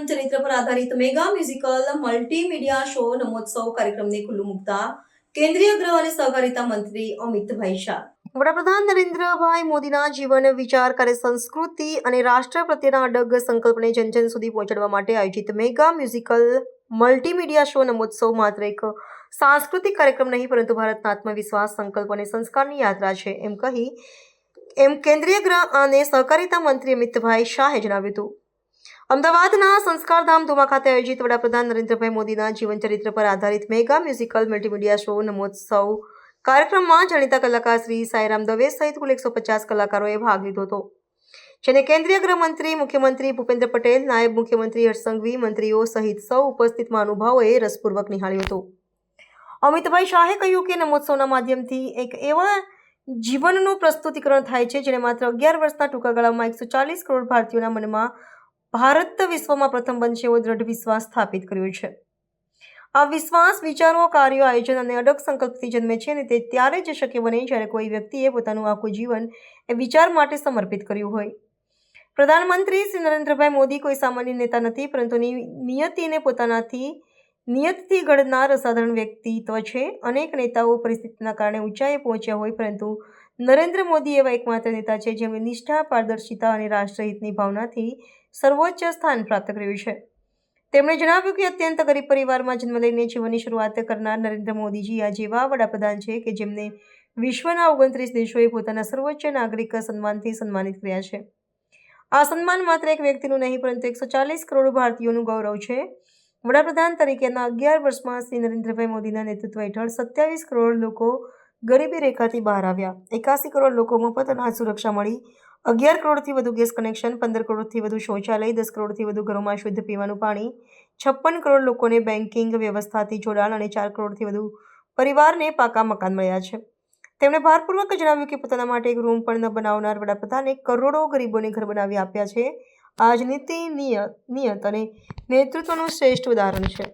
જીવન ચરિત્ર પર આધારિત મેગા મ્યુઝિકલ મલ્ટીમીડિયા શો નમોત્સવ કાર્યક્રમને ખુલ્લું મૂકતા કેન્દ્રીય ગૃહ અને સહકારિતા મંત્રી અમિતભાઈ શાહ વડાપ્રધાન નરેન્દ્રભાઈ મોદીના જીવન વિચાર કાર્ય સંસ્કૃતિ અને રાષ્ટ્ર પ્રત્યેના અડગ સંકલ્પને જન સુધી પહોંચાડવા માટે આયોજિત મેગા મ્યુઝિકલ મલ્ટીમીડિયા શો નમોત્સવ માત્ર એક સાંસ્કૃતિક કાર્યક્રમ નહીં પરંતુ ભારતના આત્મવિશ્વાસ સંકલ્પ અને સંસ્કારની યાત્રા છે એમ કેન્દ્રીય ગૃહ અને સહકારિતા મંત્રી અમિતભાઈ શાહે જણાવ્યું હતું। અમદાવાદના સંસ્કારધામ ધુમા ખાતે આયોજિત વડાપ્રધાન નરેન્દ્રભાઈ મોદીના જીવન ચરિત્ર પર આધારિત મેગા મ્યુઝિકલ મલ્ટીમીડિયા શો નમોત્સવ કાર્યક્રમમાં જાણીતા કલાકાર શ્રી સાઈરામ દવે સહિત કુલ 150 કલાકારોએ ભાગ લીધો હતો, જેને કેન્દ્રીય ગૃહમંત્રી, મુખ્યમંત્રી ભૂપેન્દ્ર પટેલ, નાયબ મુખ્યમંત્રી હર્ષ સંઘવી, મંત્રીઓ સહિત સૌ ઉપસ્થિત મહાનુભાવોએ રસપૂર્વક નિહાળ્યો હતો। અમિતભાઈ શાહે કહ્યું કે નમોત્સવના માધ્યમથી એક એવા જીવનનું પ્રસ્તુતિકરણ થાય છે જેણે માત્ર 11 વર્ષના ટૂંકા ગાળામાં 140 કરોડ ભારતીયોના મનમાં ભારત વિશ્વમાં પ્રથમ બનશે એવો દ્રઢ વિશ્વાસ સ્થાપિત કર્યો છે। આ વિશ્વાસ વિચારો, કાર્યો, આયોજન અને અડગ સંકલ્પથી જન્મે છે અને તે ત્યારે જ શક્ય બને જ્યારે કોઈ વ્યક્તિએ પોતાનું આખું જીવન એ વિચાર માટે સમર્પિત કર્યું હોય। પ્રધાનમંત્રી શ્રી નરેન્દ્રભાઈ મોદી કોઈ સામાન્ય નેતા નથી, પરંતુ નિયતથી ઘડનાર અસાધારણ વ્યક્તિત્વ છે। અનેક નેતાઓ પરિસ્થિતિના કારણે ઊંચાઈએ પહોંચ્યા હોય, પરંતુ નરેન્દ્ર મોદી એવા એકમાત્ર નેતા છે જેમણે નિષ્ઠા, પારદર્શિતા અને રાષ્ટ્રહિતની ભાવનાથી સર્વોચ્ચ સ્થાન પ્રાપ્ત કર્યું છે। તેમણે જણાવ્યું કે અત્યંત ગરીબ પરિવારમાં જન્મ લઈને જીવનની શરૂઆત કરનાર નરેન્દ્ર મોદીજી આ જેવા વડાપ્રધાન છે કે જેમને વિશ્વના 29 દેશોએ પોતાના સર્વોચ્ચ નાગરિક સન્માનથી સન્માનિત કર્યા છે। આ સન્માન માત્ર એક વ્યક્તિનું નહીં, પરંતુ 140 કરોડ ભારતીયોનું ગૌરવ છે। વડાપ્રધાન તરીકેના 11 વર્ષમાં શ્રી નરેન્દ્રભાઈ મોદીના નેતૃત્વ હેઠળ 27 કરોડ લોકો ગરીબી રેખાથી બહાર આવ્યા, 81 કરોડ લોકો મફત અનાજ સુરક્ષા મળી, 11 કરોડથી વધુ ગેસ કનેક્શન, 15 કરોડથી વધુ શૌચાલય, 10 કરોડથી વધુ ઘરોમાં શુદ્ધ પીવાનું પાણી, 56 કરોડ લોકોને બેન્કિંગ વ્યવસ્થાથી જોડાણ અને 4 કરોડથી વધુ પરિવારને પાકા મકાન મળ્યા છે। તેમણે ભારપૂર્વક જણાવ્યું કે પોતાના માટે એક રૂમ પણ ન બનાવનાર વડાપ્રધાને કરોડો ગરીબોને ઘર બનાવી આપ્યા છે। આ જ નીતિ, નિયત અને નેતૃત્વનું શ્રેષ્ઠ ઉદાહરણ છે।